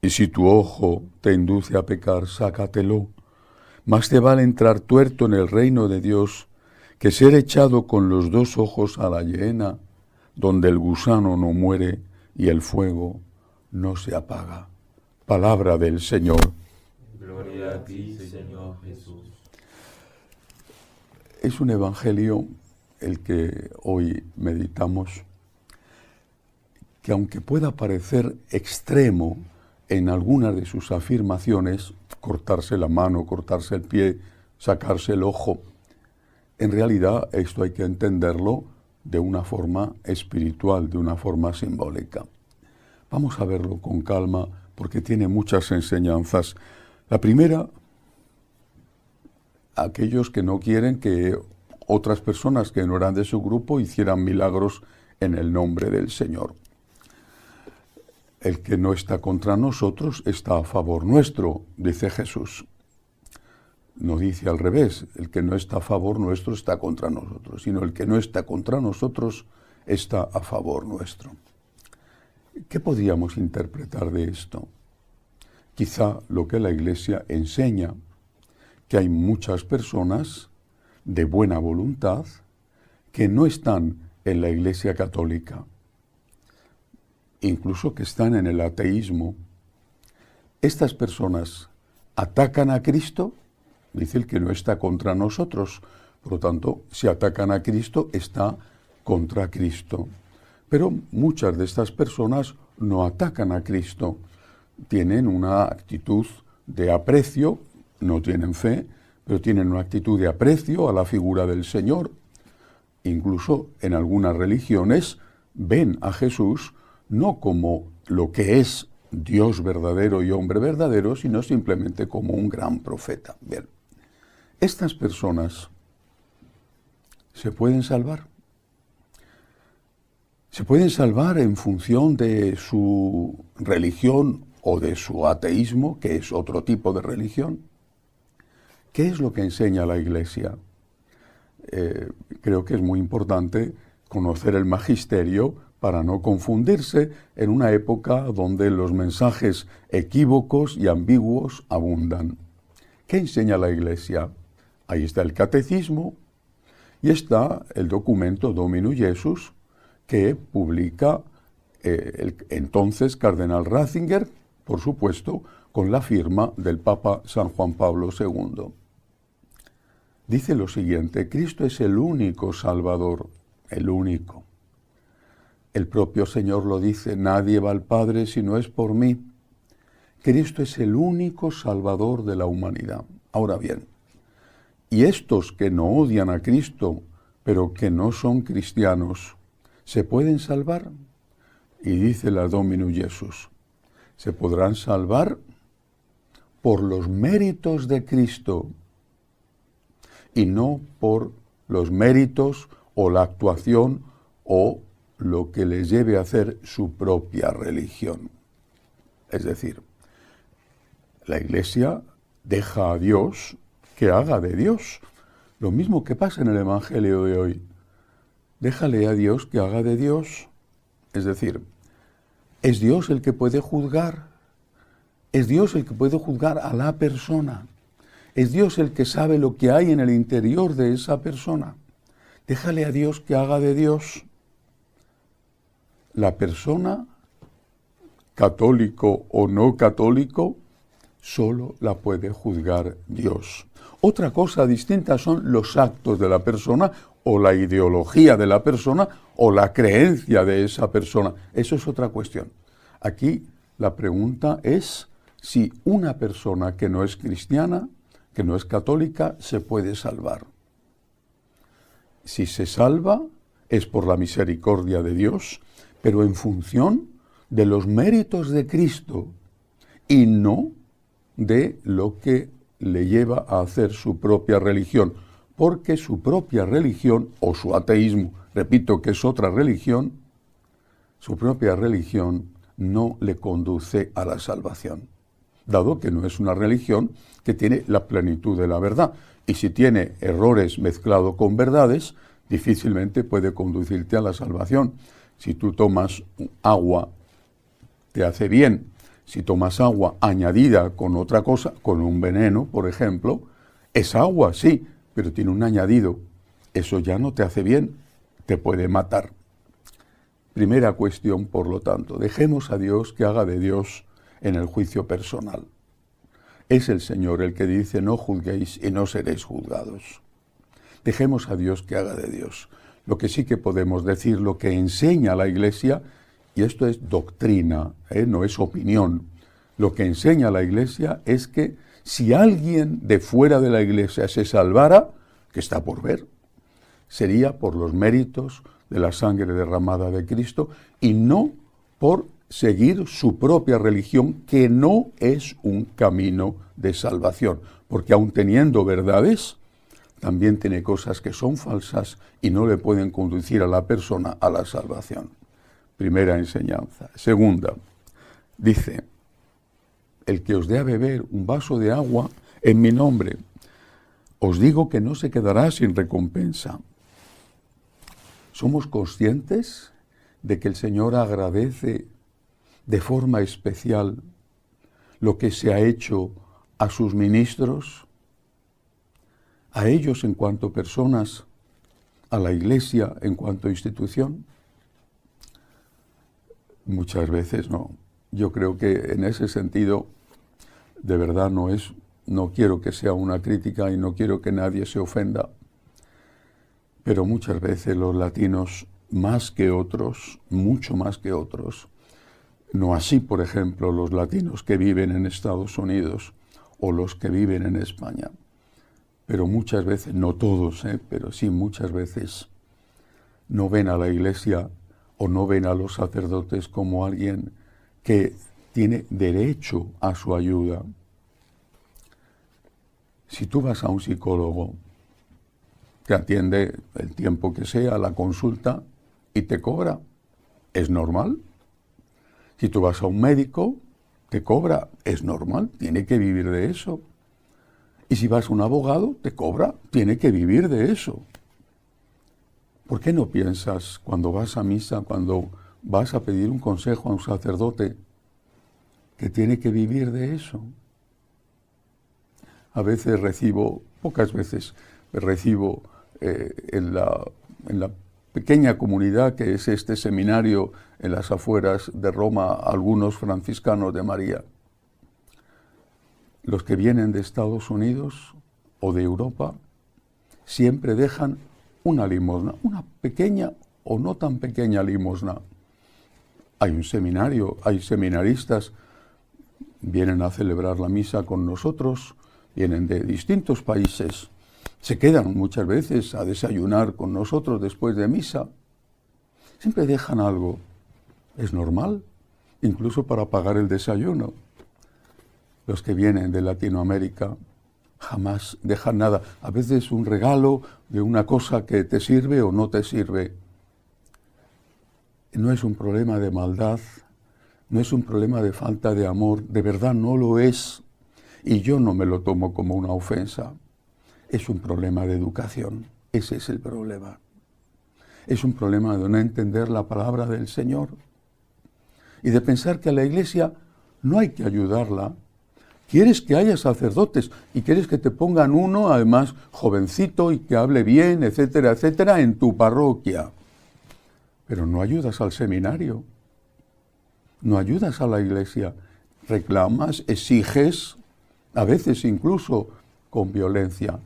Y si tu ojo te induce a pecar, sácatelo. Más te vale entrar tuerto en el reino de Dios que ser echado con los dos ojos a la hiena, donde el gusano no muere y el fuego no se apaga. Palabra del Señor. Gloria a ti, Señor Jesús. Es un evangelio el que hoy meditamos, que aunque pueda parecer extremo en algunas de sus afirmaciones, cortarse la mano, cortarse el pie, sacarse el ojo, en realidad esto hay que entenderlo de una forma espiritual, de una forma simbólica. Vamos a verlo con calma porque tiene muchas enseñanzas. La primera, aquellos que no quieren que otras personas que no eran de su grupo hicieran milagros en el nombre del Señor. El que no está contra nosotros está a favor nuestro, dice Jesús. No dice al revés, el que no está a favor nuestro está contra nosotros, sino el que no está contra nosotros está a favor nuestro. ¿Qué podríamos interpretar de esto? Quizá lo que la Iglesia enseña, que hay muchas personas de buena voluntad que no están en la Iglesia católica, incluso que están en el ateísmo. Estas personas atacan a Cristo, dice el que no está contra nosotros, por lo tanto, si atacan a Cristo, está contra Cristo. Pero muchas de estas personas no atacan a Cristo, tienen una actitud de aprecio, no tienen fe, pero tienen una actitud de aprecio a la figura del Señor. Incluso en algunas religiones ven a Jesús no como lo que es Dios verdadero y hombre verdadero, sino simplemente como un gran profeta. Bien, estas personas se pueden salvar. Se pueden salvar en función de su religión o de su ateísmo, que es otro tipo de religión. ¿Qué es lo que enseña la Iglesia? Creo que es muy importante conocer el magisterio para no confundirse en una época donde los mensajes equívocos y ambiguos abundan. ¿Qué enseña la Iglesia? Ahí está el catecismo y está el documento Dominus Jesus que publica el entonces cardenal Ratzinger, por supuesto, con la firma del Papa San Juan Pablo II. Dice lo siguiente: Cristo es el único Salvador, el único. El propio Señor lo dice: nadie va al Padre si no es por mí. Cristo es el único Salvador de la humanidad. Ahora bien, y estos que no odian a Cristo, pero que no son cristianos, ¿se pueden salvar? Y dice la Dominus Jesus: se podrán salvar por los méritos de Cristo y no por los méritos o la actuación o lo que les lleve a hacer su propia religión. Es decir, la Iglesia deja a Dios que haga de Dios. Lo mismo que pasa en el Evangelio de hoy. Déjale a Dios que haga de Dios. Es decir, es Dios el que puede juzgar. Es Dios el que puede juzgar a la persona. Es Dios el que sabe lo que hay en el interior de esa persona. Déjale a Dios que haga de Dios. La persona, católico o no católico, solo la puede juzgar Dios. Otra cosa distinta son los actos de la persona o la ideología de la persona o la creencia de esa persona. Eso es otra cuestión. Aquí la pregunta es si una persona que no es cristiana, que no es católica, se puede salvar. Si se salva es por la misericordia de Dios, pero en función de los méritos de Cristo y no de lo que le lleva a hacer su propia religión, porque su propia religión o su ateísmo, repito que es otra religión, su propia religión no le conduce a la salvación, dado que no es una religión que tiene la plenitud de la verdad. Y si tiene errores mezclados con verdades, difícilmente puede conducirte a la salvación. Si tú tomas agua, te hace bien. Si tomas agua añadida con otra cosa, con un veneno, por ejemplo, es agua, sí, pero tiene un añadido. Eso ya no te hace bien, te puede matar. Primera cuestión, por lo tanto, dejemos a Dios que haga de Dios en el juicio personal. Es el Señor el que dice, no juzguéis y no seréis juzgados. Dejemos a Dios que haga de Dios. Lo que sí que podemos decir, lo que enseña la Iglesia, y esto es doctrina, no es opinión, lo que enseña la Iglesia es que si alguien de fuera de la Iglesia se salvara, que está por ver, sería por los méritos de la sangre derramada de Cristo y no por seguir su propia religión, que no es un camino de salvación, porque aun teniendo verdades, también tiene cosas que son falsas y no le pueden conducir a la persona a la salvación. Primera enseñanza. Segunda, dice, el que os dé a beber un vaso de agua en mi nombre, os digo que no se quedará sin recompensa. ¿Somos conscientes de que el Señor agradece de forma especial lo que se ha hecho a sus ministros, a ellos en cuanto personas, a la Iglesia en cuanto institución? Muchas veces no. Yo creo que en ese sentido, de verdad no quiero que sea una crítica y no quiero que nadie se ofenda, pero muchas veces los latinos, más que otros, mucho más que otros, no así, por ejemplo, los latinos que viven en Estados Unidos o los que viven en España, pero muchas veces, no todos, pero sí muchas veces, no ven a la Iglesia o no ven a los sacerdotes como alguien que tiene derecho a su ayuda. Si tú vas a un psicólogo que atiende el tiempo que sea la consulta y te cobra, ¿es normal? Si tú vas a un médico, te cobra, es normal, tiene que vivir de eso. Y si vas a un abogado, te cobra, tiene que vivir de eso. ¿Por qué no piensas cuando vas a misa, cuando vas a pedir un consejo a un sacerdote, que tiene que vivir de eso? A veces pocas veces recibo en la pequeña comunidad que es este seminario en las afueras de Roma, algunos franciscanos de María. Los que vienen de Estados Unidos o de Europa siempre dejan una limosna, una pequeña o no tan pequeña limosna. Hay un seminario, hay seminaristas, vienen a celebrar la misa con nosotros, vienen de distintos países, se quedan muchas veces a desayunar con nosotros después de misa. Siempre dejan algo. Es normal, incluso para pagar el desayuno. Los que vienen de Latinoamérica jamás dejan nada. A veces un regalo de una cosa que te sirve o no te sirve. No es un problema de maldad, no es un problema de falta de amor, de verdad no lo es. Y yo no me lo tomo como una ofensa. Es un problema de educación, ese es el problema. Es un problema de no entender la palabra del Señor y de pensar que a la Iglesia no hay que ayudarla. Quieres que haya sacerdotes y quieres que te pongan uno, además jovencito y que hable bien, etcétera, etcétera, en tu parroquia. Pero no ayudas al seminario, no ayudas a la Iglesia, reclamas, exiges, a veces incluso con violencia,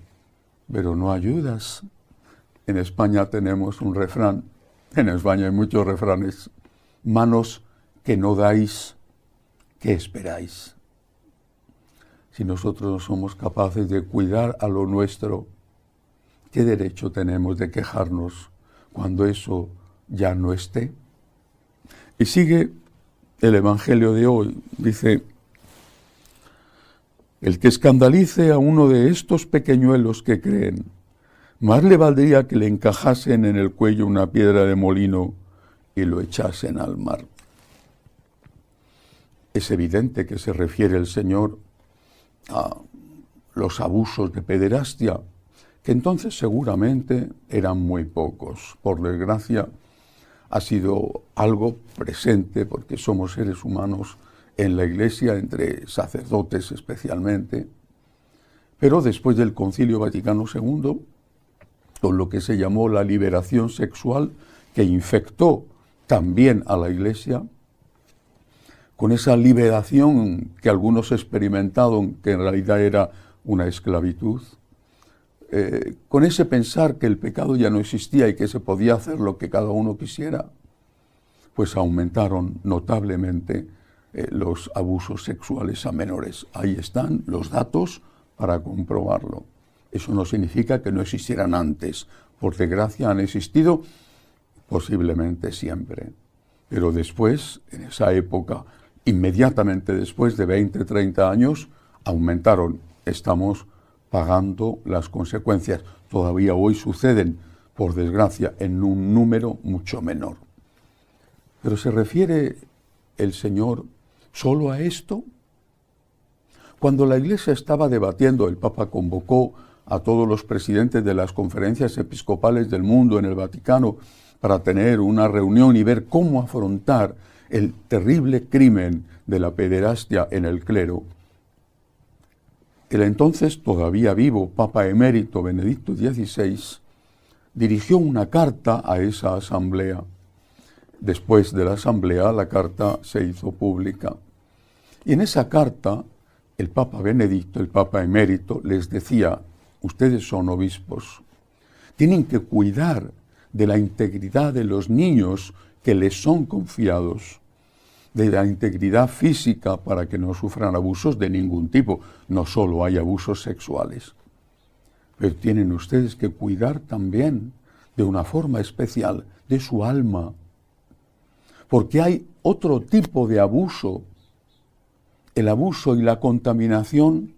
pero no ayudas. En España tenemos un refrán, en España hay muchos refranes, manos que no dais, ¿qué esperáis? Si nosotros no somos capaces de cuidar a lo nuestro, ¿qué derecho tenemos de quejarnos cuando eso ya no esté? Y sigue el Evangelio de hoy, dice: el que escandalice a uno de estos pequeñuelos que creen, más le valdría que le encajasen en el cuello una piedra de molino y lo echasen al mar. Es evidente que se refiere el Señor a los abusos de pederastia, que entonces seguramente eran muy pocos. Por desgracia, ha sido algo presente, porque somos seres humanos, en la Iglesia, entre sacerdotes especialmente, pero después del Concilio Vaticano II, con lo que se llamó la liberación sexual, que infectó también a la Iglesia, con esa liberación que algunos experimentaron, que en realidad era una esclavitud, con ese pensar que el pecado ya no existía y que se podía hacer lo que cada uno quisiera, pues aumentaron notablemente los abusos sexuales a menores. Ahí están los datos para comprobarlo. Eso no significa que no existieran antes. Por desgracia han existido posiblemente siempre. Pero después, en esa época, inmediatamente después de 20, 30 años, aumentaron. Estamos pagando las consecuencias. Todavía hoy suceden, por desgracia, en un número mucho menor. Pero ¿se refiere el Señor solo a esto? Cuando la Iglesia estaba debatiendo, el Papa convocó a todos los presidentes de las conferencias episcopales del mundo en el Vaticano para tener una reunión y ver cómo afrontar el terrible crimen de la pederastia en el clero. El entonces todavía vivo Papa emérito Benedicto XVI dirigió una carta a esa asamblea. Después de la asamblea, la carta se hizo pública. Y en esa carta, el Papa Benedicto, el Papa emérito, les decía: ustedes son obispos, tienen que cuidar de la integridad de los niños que les son confiados, de la integridad física para que no sufran abusos de ningún tipo. No solo hay abusos sexuales, pero tienen ustedes que cuidar también de una forma especial de su alma, porque hay otro tipo de abuso, el abuso y la contaminación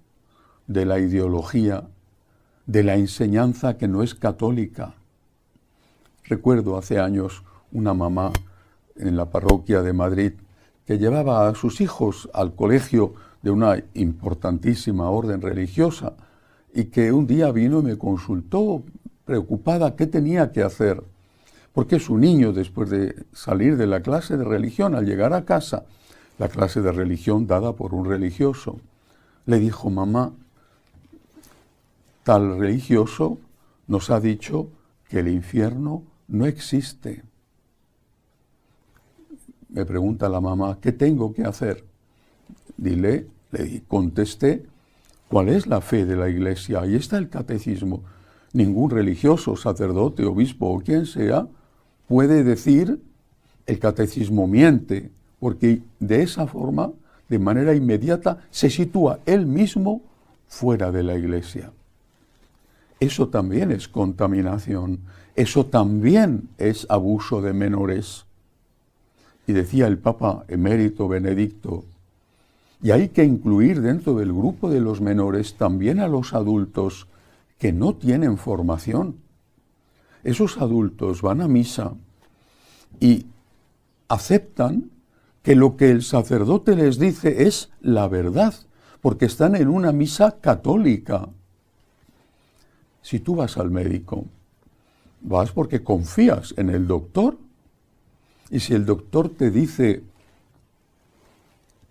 de la ideología, de la enseñanza que no es católica. Recuerdo hace años una mamá en la parroquia de Madrid que llevaba a sus hijos al colegio de una importantísima orden religiosa y que un día vino y me consultó preocupada qué tenía que hacer, porque su niño, después de salir de la clase de religión, al llegar a casa, la clase de religión dada por un religioso, le dijo: mamá, tal religioso nos ha dicho que el infierno no existe. Me pregunta la mamá: ¿qué tengo que hacer? Le contesté: ¿cuál es la fe de la Iglesia? Ahí está el catecismo. Ningún religioso, sacerdote, obispo o quien sea puede decir el catecismo miente, porque de esa forma, de manera inmediata, se sitúa él mismo fuera de la Iglesia. Eso también es contaminación, eso también es abuso de menores. Y decía el Papa emérito Benedicto: y hay que incluir dentro del grupo de los menores también a los adultos que no tienen formación. Esos adultos van a misa y aceptan que lo que el sacerdote les dice es la verdad, porque están en una misa católica. Si tú vas al médico, vas porque confías en el doctor. Y si el doctor te dice: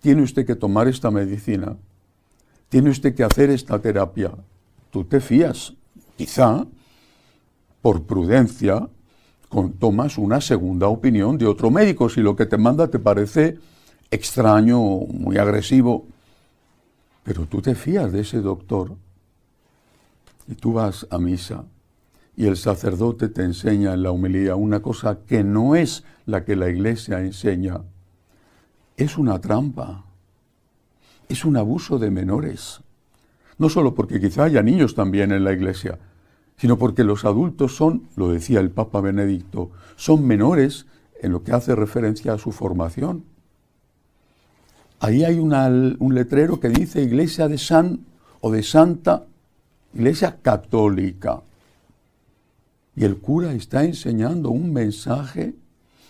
tiene usted que tomar esta medicina, tiene usted que hacer esta terapia, tú te fías. Quizá, por prudencia, tomas una segunda opinión de otro médico si lo que te manda te parece extraño, muy agresivo. Pero tú te fías de ese doctor y tú vas a misa y el sacerdote te enseña en la homilía una cosa que no es la que la Iglesia enseña. Es una trampa, es un abuso de menores. No solo porque quizá haya niños también en la Iglesia, sino porque los adultos son, lo decía el Papa Benedicto, son menores en lo que hace referencia a su formación. Ahí hay un letrero que dice Iglesia de San o de Santa, Iglesia Católica. Y el cura está enseñando un mensaje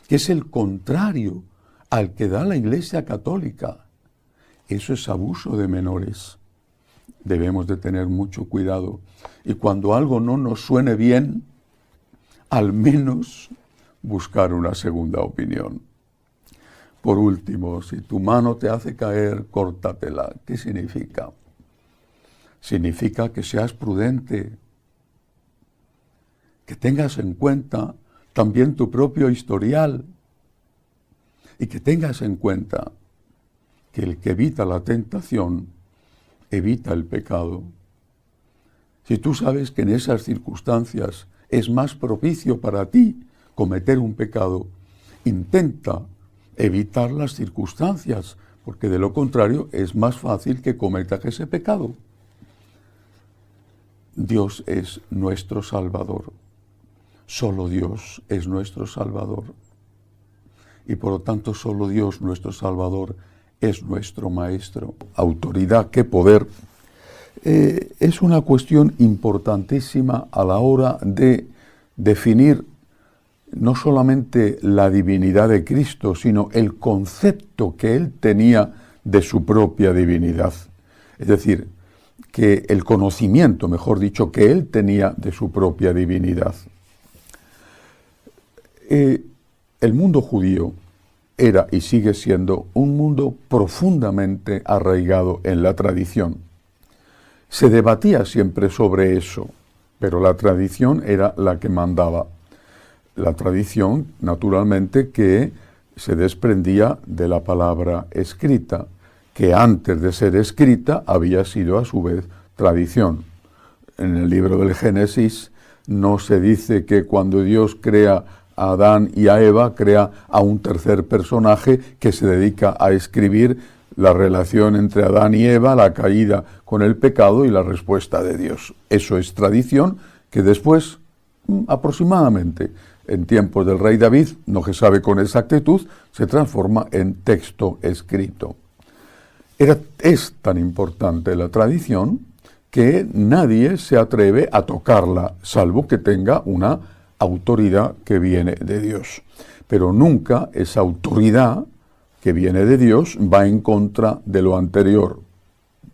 que es el contrario al que da la Iglesia Católica. Eso es abuso de menores. Debemos de tener mucho cuidado. Y cuando algo no nos suene bien, al menos buscar una segunda opinión. Por último, si tu mano te hace caer, córtatela. ¿Qué significa? Significa que seas prudente, que tengas en cuenta también tu propio historial y que tengas en cuenta que el que evita la tentación evita el pecado. Si tú sabes que en esas circunstancias es más propicio para ti cometer un pecado, intenta evitar las circunstancias, porque de lo contrario es más fácil que cometas ese pecado. Dios es nuestro Salvador. Solo Dios es nuestro Salvador. Y por lo tanto, solo Dios, nuestro Salvador, es nuestro Maestro. Autoridad, qué poder. Es una cuestión importantísima a la hora de definir no solamente la divinidad de Cristo, sino el concepto que Él tenía de su propia divinidad. Es decir, que el conocimiento, mejor dicho, que Él tenía de su propia divinidad. El mundo judío era y sigue siendo un mundo profundamente arraigado en la tradición. Se debatía siempre sobre eso, pero la tradición era la que mandaba. La tradición, naturalmente, que se desprendía de la palabra escrita, que antes de ser escrita había sido a su vez tradición. En el libro del Génesis no se dice que cuando Dios crea a Adán y a Eva, crea a un tercer personaje que se dedica a escribir la relación entre Adán y Eva, la caída con el pecado y la respuesta de Dios. Eso es tradición que después, aproximadamente en tiempos del rey David, no se sabe con exactitud, se transforma en texto escrito. Es tan importante la tradición que nadie se atreve a tocarla, salvo que tenga una autoridad que viene de Dios. Pero nunca esa autoridad que viene de Dios va en contra de lo anterior.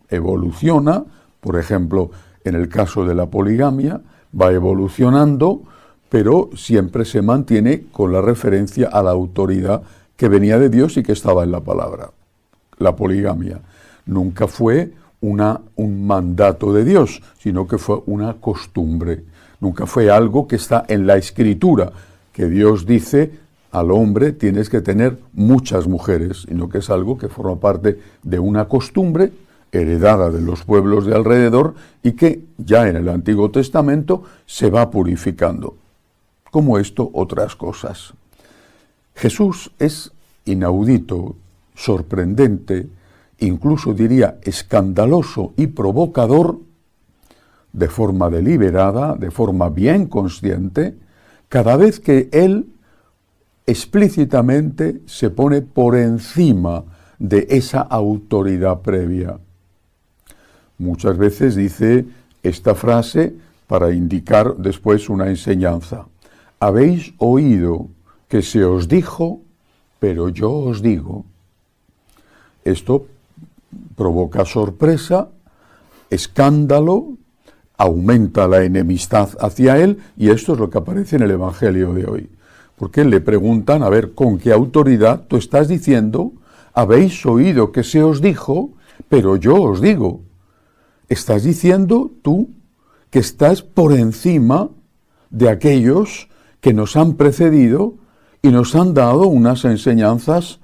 Evoluciona, por ejemplo, en el caso de la poligamia, va evolucionando, pero siempre se mantiene con la referencia a la autoridad que venía de Dios y que estaba en la palabra. La poligamia nunca fue un mandato de Dios, sino que fue una costumbre. Nunca fue algo que está en la Escritura, que Dios dice al hombre tienes que tener muchas mujeres, sino que es algo que forma parte de una costumbre heredada de los pueblos de alrededor y que ya en el Antiguo Testamento se va purificando. Como esto, otras cosas. Jesús es inaudito, sorprendente, incluso diría escandaloso y provocador, de forma deliberada, de forma bien consciente, cada vez que Él explícitamente se pone por encima de esa autoridad previa. Muchas veces dice esta frase para indicar después una enseñanza. Habéis oído que se os dijo, pero yo os digo. Esto provoca sorpresa, escándalo, aumenta la enemistad hacia él, y esto es lo que aparece en el Evangelio de hoy. Porque le preguntan, a ver, ¿con qué autoridad tú estás diciendo? Habéis oído que se os dijo, pero yo os digo. Estás diciendo tú que estás por encima de aquellos que nos han precedido y nos han dado unas enseñanzas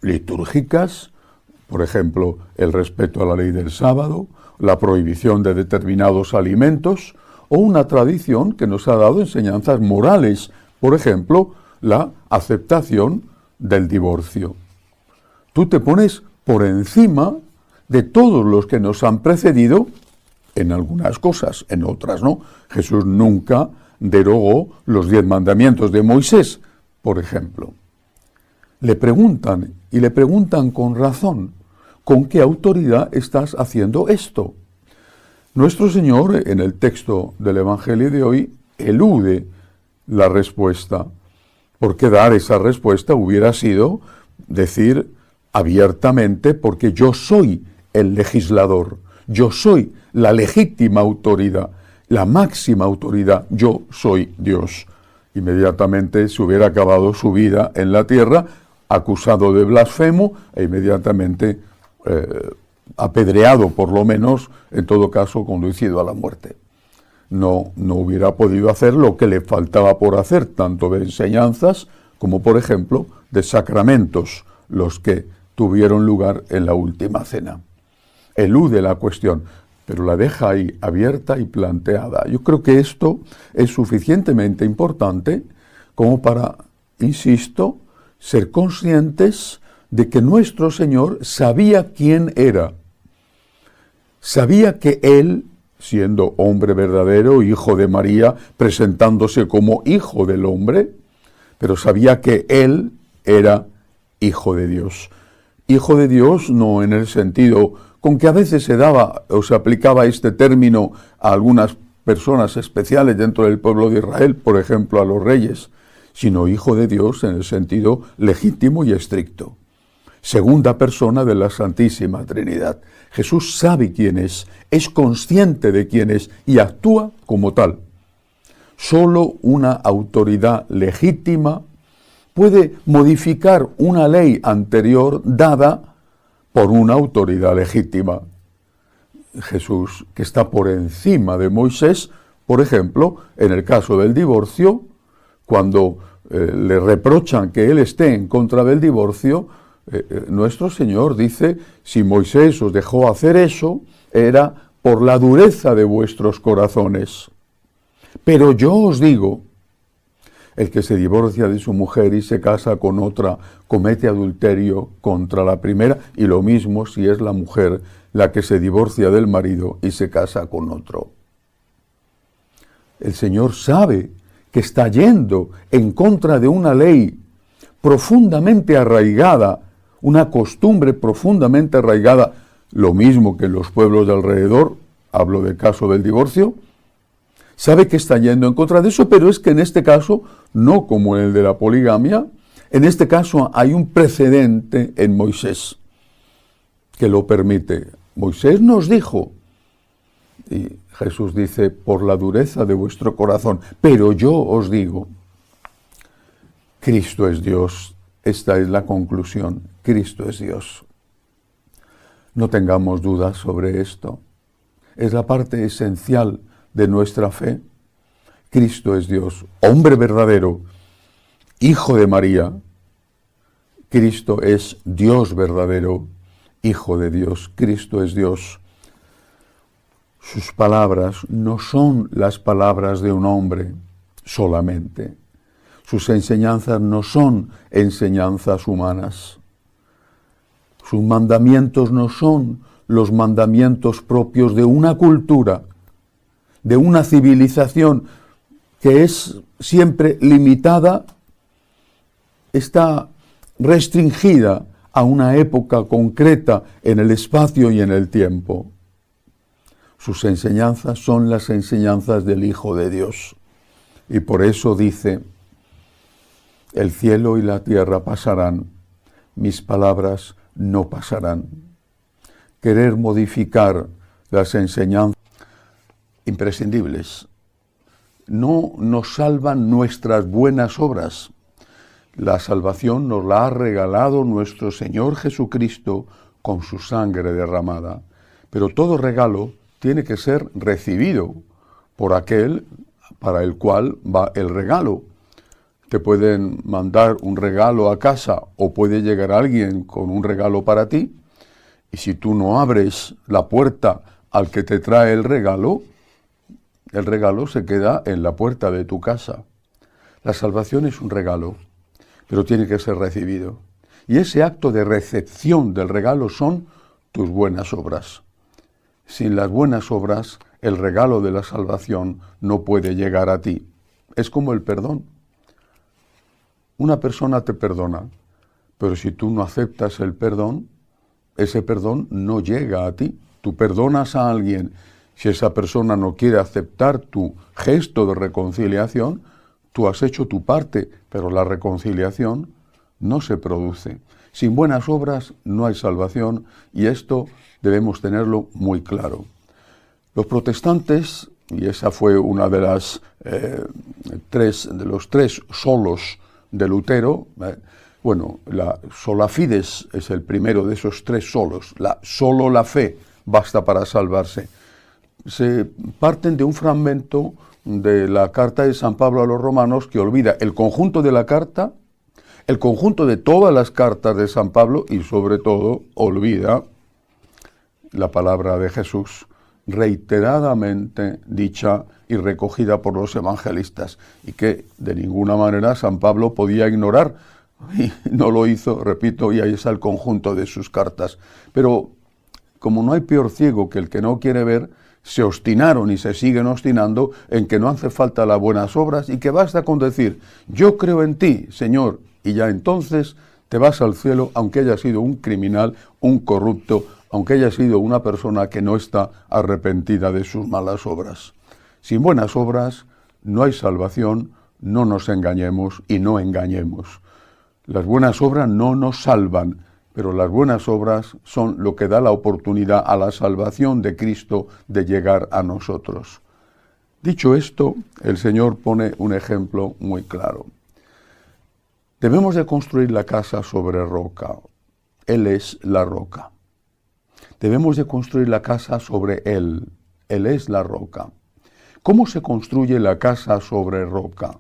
litúrgicas, por ejemplo, el respeto a la ley del sábado, la prohibición de determinados alimentos, o una tradición que nos ha dado enseñanzas morales, por ejemplo, la aceptación del divorcio. Tú te pones por encima de todos los que nos han precedido en algunas cosas, en otras no. Jesús nunca derogó los 10 mandamientos de Moisés, por ejemplo. Le preguntan, y le preguntan con razón, ¿con qué autoridad estás haciendo esto? Nuestro Señor, en el texto del Evangelio de hoy, elude la respuesta, porque dar esa respuesta hubiera sido decir abiertamente, porque yo soy el legislador, yo soy la legítima autoridad, la máxima autoridad, yo soy Dios. Inmediatamente se hubiera acabado su vida en la tierra, acusado de blasfemo e inmediatamente apedreado, por lo menos, en todo caso conducido a la muerte. No hubiera podido hacer lo que le faltaba por hacer, tanto de enseñanzas como, por ejemplo, de sacramentos, los que tuvieron lugar en la última cena. Elude la cuestión, pero la deja ahí abierta y planteada. Yo creo que esto es suficientemente importante como para, insisto, ser conscientes de que nuestro Señor sabía quién era. Sabía que Él, siendo hombre verdadero, hijo de María, presentándose como hijo del hombre, pero sabía que Él era hijo de Dios. Hijo de Dios no en el sentido con que a veces se daba o se aplicaba este término a algunas personas especiales dentro del pueblo de Israel, por ejemplo a los reyes, sino hijo de Dios en el sentido legítimo y estricto. Segunda persona de la Santísima Trinidad. Jesús sabe quién es consciente de quién es y actúa como tal. Solo una autoridad legítima puede modificar una ley anterior dada por una autoridad legítima. Jesús, que está por encima de Moisés, por ejemplo, en el caso del divorcio, cuando le reprochan que él esté en contra del divorcio, nuestro Señor dice, si Moisés os dejó hacer eso, era por la dureza de vuestros corazones. Pero yo os digo, el que se divorcia de su mujer y se casa con otra, comete adulterio contra la primera, y lo mismo si es la mujer la que se divorcia del marido y se casa con otro. El Señor sabe que está yendo en contra de una ley profundamente arraigada, una costumbre profundamente arraigada, lo mismo que en los pueblos de alrededor, hablo del caso del divorcio, sabe que está yendo en contra de eso, pero es que en este caso, no como en el de la poligamia, en este caso hay un precedente en Moisés que lo permite. Moisés nos dijo, y Jesús dice, por la dureza de vuestro corazón, pero yo os digo, Cristo es Dios. Esta es la conclusión, Cristo es Dios. No tengamos dudas sobre esto. Es la parte esencial de nuestra fe. Cristo es Dios, hombre verdadero, hijo de María. Cristo es Dios verdadero, hijo de Dios. Cristo es Dios. Sus palabras no son las palabras de un hombre solamente. Sus enseñanzas no son enseñanzas humanas. Sus mandamientos no son los mandamientos propios de una cultura, de una civilización que es siempre limitada, está restringida a una época concreta en el espacio y en el tiempo. Sus enseñanzas son las enseñanzas del Hijo de Dios. Y por eso dice, el cielo y la tierra pasarán, mis palabras no pasarán. Querer modificar las enseñanzas imprescindibles no nos salvan nuestras buenas obras. La salvación nos la ha regalado nuestro Señor Jesucristo con su sangre derramada. Pero todo regalo tiene que ser recibido por aquel para el cual va el regalo. Te pueden mandar un regalo a casa o puede llegar alguien con un regalo para ti, y si tú no abres la puerta al que te trae el regalo se queda en la puerta de tu casa. La salvación es un regalo, pero tiene que ser recibido. Y ese acto de recepción del regalo son tus buenas obras. Sin las buenas obras, el regalo de la salvación no puede llegar a ti. Es como el perdón. Una persona te perdona, pero si tú no aceptas el perdón, ese perdón no llega a ti. Tú perdonas a alguien. Si esa persona no quiere aceptar tu gesto de reconciliación, tú has hecho tu parte, pero la reconciliación no se produce. Sin buenas obras no hay salvación, y esto debemos tenerlo muy claro. Los protestantes, y esa fue una de las los tres solos de Lutero, Bueno, la sola fides es el primero de esos tres solos. Solo la fe basta para salvarse. Se parten de un fragmento de la carta de San Pablo a los romanos que olvida el conjunto de la carta, el conjunto de todas las cartas de San Pablo y sobre todo olvida la palabra de Jesús reiteradamente dicha y recogida por los evangelistas y que de ninguna manera San Pablo podía ignorar y no lo hizo, repito, y ahí está el conjunto de sus cartas. Pero como no hay peor ciego que el que no quiere ver, se obstinaron y se siguen obstinando en que no hace falta las buenas obras y que basta con decir, yo creo en ti, Señor, y ya entonces te vas al cielo, aunque haya sido un criminal, un corrupto, aunque haya sido una persona que no está arrepentida de sus malas obras. Sin buenas obras no hay salvación, no nos engañemos y no engañemos. Las buenas obras no nos salvan, pero las buenas obras son lo que da la oportunidad a la salvación de Cristo de llegar a nosotros. Dicho esto, el Señor pone un ejemplo muy claro. Debemos de construir la casa sobre roca. Él es la roca. Debemos de construir la casa sobre Él. Él es la roca. ¿Cómo se construye la casa sobre roca?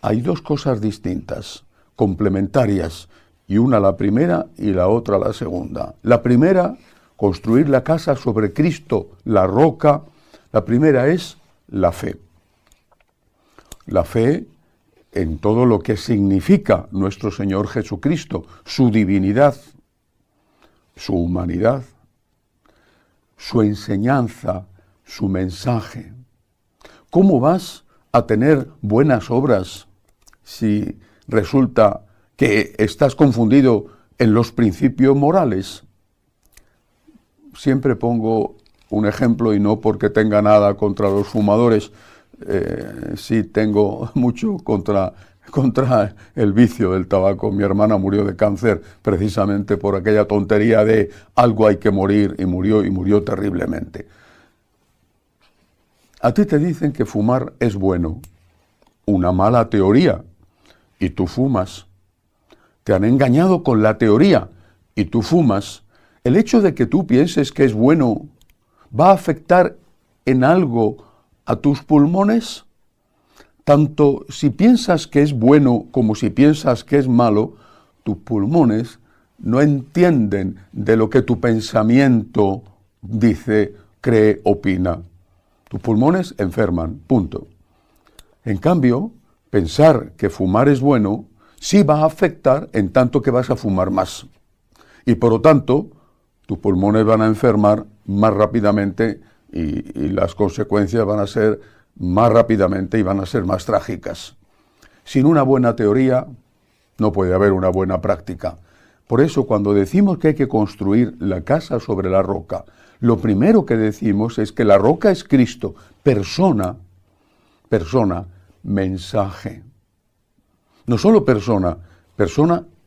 Hay dos cosas distintas, complementarias, y una la primera y la otra la segunda. La primera, construir la casa sobre Cristo, la roca. La primera es la fe. La fe en todo lo que significa nuestro Señor Jesucristo, su divinidad, su humanidad, su enseñanza, su mensaje. ¿Cómo vas a tener buenas obras si resulta que estás confundido en los principios morales? Siempre pongo un ejemplo y no porque tenga nada contra los fumadores, sí tengo mucho contra el vicio del tabaco. Mi hermana murió de cáncer precisamente por aquella tontería de algo hay que morir y murió terriblemente. A ti te dicen que fumar es bueno, una mala teoría, y tú fumas. Te han engañado con la teoría y tú fumas. El hecho de que tú pienses que es bueno va a afectar en algo a tus pulmones. Tanto si piensas que es bueno como si piensas que es malo, tus pulmones no entienden de lo que tu pensamiento dice, cree, opina. Tus pulmones enferman, punto. En cambio, pensar que fumar es bueno sí va a afectar en tanto que vas a fumar más. Y por lo tanto, tus pulmones van a enfermar más rápidamente y las consecuencias van a ser más rápidamente y van a ser más trágicas. Sin una buena teoría no puede haber una buena práctica. Por eso cuando decimos que hay que construir la casa sobre la roca, lo primero que decimos es que la roca es Cristo, persona, mensaje. No solo persona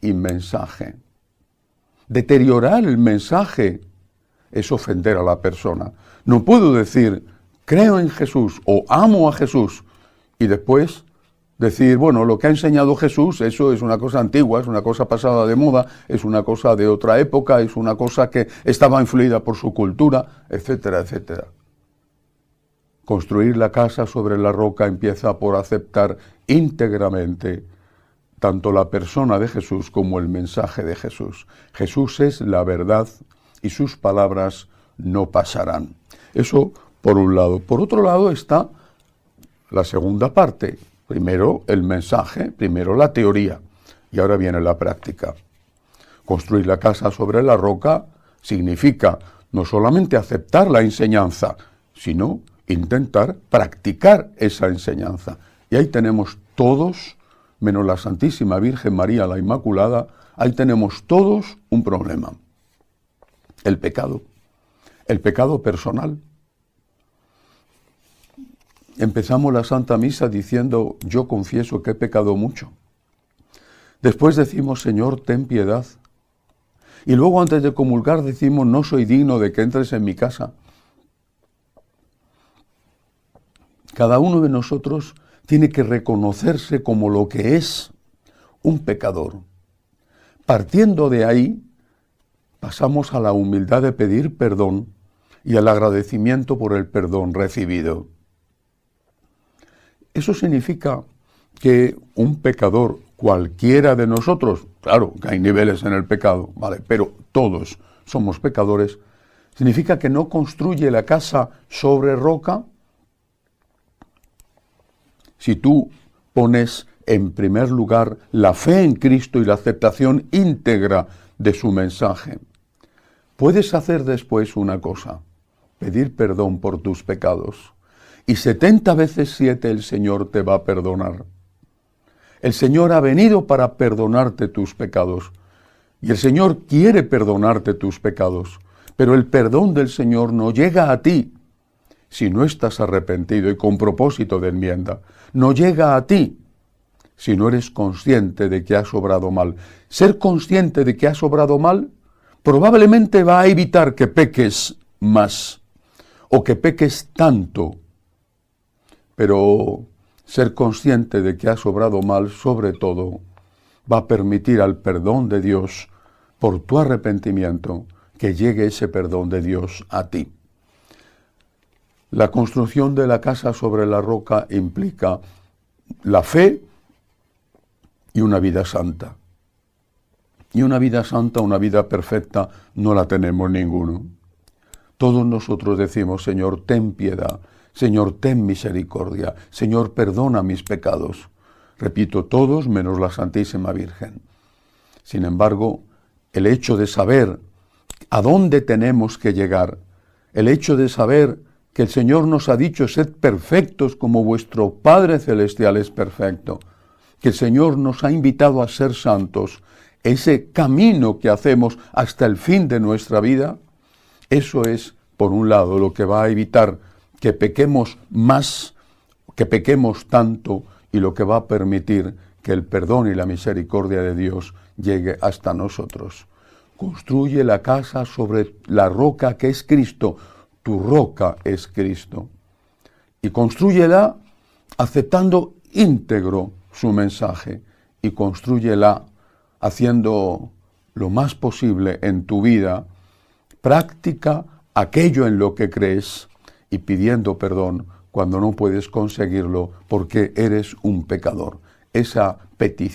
y mensaje. Deteriorar el mensaje es ofender a la persona. No puedo decir, creo en Jesús o amo a Jesús y después decir, bueno, lo que ha enseñado Jesús, eso es una cosa antigua, es una cosa pasada de moda, es una cosa de otra época, es una cosa que estaba influida por su cultura, etcétera, etcétera. Construir la casa sobre la roca empieza por aceptar íntegramente tanto la persona de Jesús como el mensaje de Jesús. Jesús es la verdad y sus palabras no pasarán. Eso por un lado. Por otro lado está la segunda parte. Primero el mensaje, primero la teoría y ahora viene la práctica. Construir la casa sobre la roca significa no solamente aceptar la enseñanza, sino intentar practicar esa enseñanza. Y ahí tenemos todos, menos la Santísima Virgen María, la Inmaculada, ahí tenemos todos un problema. El pecado personal. Empezamos la Santa Misa diciendo, yo confieso que he pecado mucho. Después decimos, Señor, ten piedad. Y luego antes de comulgar decimos, no soy digno de que entres en mi casa. Cada uno de nosotros tiene que reconocerse como lo que es, un pecador. Partiendo de ahí, pasamos a la humildad de pedir perdón y al agradecimiento por el perdón recibido. Eso significa que un pecador, cualquiera de nosotros, claro que hay niveles en el pecado, ¿vale?, pero todos somos pecadores, significa que no construye la casa sobre roca. Si tú pones en primer lugar la fe en Cristo y la aceptación íntegra de su mensaje, puedes hacer después una cosa: pedir perdón por tus pecados. Y 70 veces 7 el Señor te va a perdonar. El Señor ha venido para perdonarte tus pecados. Y el Señor quiere perdonarte tus pecados. Pero el perdón del Señor no llega a ti si no estás arrepentido y con propósito de enmienda. No llega a ti si no eres consciente de que has obrado mal. Ser consciente de que has obrado mal probablemente va a evitar que peques más o que peques tanto. Pero ser consciente de que has obrado mal, sobre todo, va a permitir al perdón de Dios, por tu arrepentimiento, que llegue ese perdón de Dios a ti. La construcción de la casa sobre la roca implica la fe y una vida santa. Y una vida santa, una vida perfecta, no la tenemos ninguno. Todos nosotros decimos: Señor, ten piedad. Señor, ten misericordia. Señor, perdona mis pecados. Repito, todos menos la Santísima Virgen. Sin embargo, el hecho de saber a dónde tenemos que llegar, el hecho de saber que el Señor nos ha dicho: sed perfectos como vuestro Padre Celestial es perfecto, que el Señor nos ha invitado a ser santos, ese camino que hacemos hasta el fin de nuestra vida, eso es, por un lado, lo que va a evitar que pequemos más, que pequemos tanto, y lo que va a permitir que el perdón y la misericordia de Dios llegue hasta nosotros. Construye la casa sobre la roca que es Cristo. Tu roca es Cristo. Y constrúyela aceptando íntegro su mensaje. Y constrúyela haciendo lo más posible en tu vida práctica aquello en lo que crees, y pidiendo perdón cuando no puedes conseguirlo porque eres un pecador. Esa petición